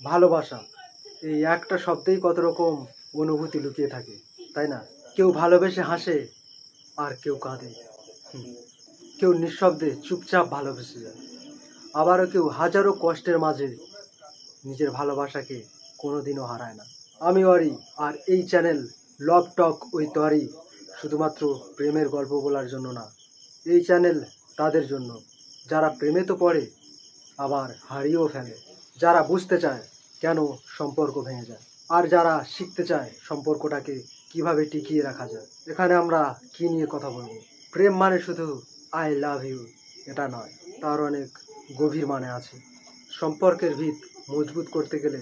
ভালোবাসা, এই একটা শব্দেই কত রকম অনুভূতি লুকিয়ে থাকে, তাই না? কেউ ভালোবেসে হাসে, আর কেউ কাঁদে। হুম, কেউ নিঃশব্দে চুপচাপ ভালোবেসে যায়, আবারও কেউ হাজারো কষ্টের মাঝে নিজের ভালোবাসাকে কোনোদিনও হারায় না। আমি অরি, আর এই channel love talk with Ori শুধুমাত্র প্রেমের গল্প বলার জন্য না। এই চ্যানেল তাদের জন্য যারা প্রেমে তো পড়ে, আবার হারিয়েও ফেলে, যারা বুঝতে চায় কেন সম্পর্ক ভেঙে যায়, আর যারা শিখতে চায় সম্পর্কটাকে কিভাবে টিকিয়ে রাখা যায়। এখানে আমরা কি নিয়ে কথা বলবো? প্রেম মানে শুধু আই লাভ ইউ এটা নয়, তার অনেক গভীর মানে আছে। সম্পর্কের ভিত মজবুত করতে গেলে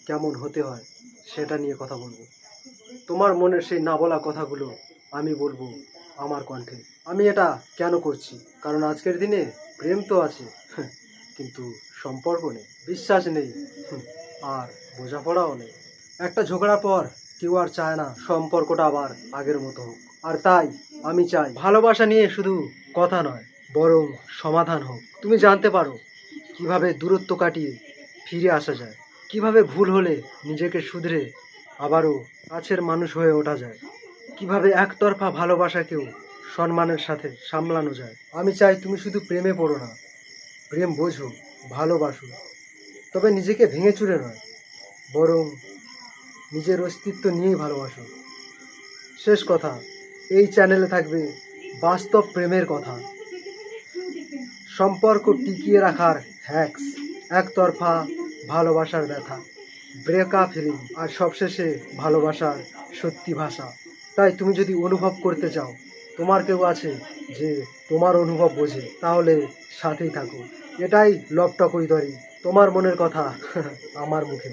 কেমন হতে হয় সেটা নিয়ে কথা বলবো। তোমার মনের সেই না বলা কথাগুলো আমি বলবো আমার কণ্ঠে। আমি এটা কেন করছি? কারণ আজকের দিনে প্রেম তো আছে, কিন্তু সম্পর্ক নেই, বিশ্বাস নেই, আর বোঝাপড়াও নেই। একটা ঝগড়ার পর কেউ আর চায় না সম্পর্কটা আবার আগের মতো হোক। আর তাই আমি চাই ভালোবাসা নিয়ে শুধু কথা নয়, বরং সমাধান হোক। তুমি জানতে পারো কিভাবে দূরত্ব কাটিয়ে ফিরে আসা যায়, কিভাবে ভুল হলে নিজেকে শুধরে আবারও কাছের মানুষ হয়ে ওঠা যায়, কিভাবে একতরফা ভালোবাসাকেও সম্মানের সাথে সামলানো যায়। আমি চাই তুমি শুধু প্রেমে পড়ো না, প্রেম বোঝো, ভালোবাসো, তবে নিজেকে ভেঙে চুরে নয়, বরং নিজের অস্তিত্ব নিয়েই ভালোবাসো। শেষ কথা, এই চ্যানেলে থাকবে বাস্তব প্রেমের কথা, সম্পর্ক টিকিয়ে রাখার হ্যাক্স, একতরফা ভালোবাসার ব্যথা, ব্রেকআপ হিলিং, আর সবশেষে ভালোবাসার সত্যি ভাষা। তাই তুমি যদি অনুভব করতে চাও তোমার কেউ আছে যে তোমার অনুভব বোঝে, তাহলে সাথেই থাকো। এটাই লভ টক উইথ অরি, তোমার মনের কথা আমার মুখে।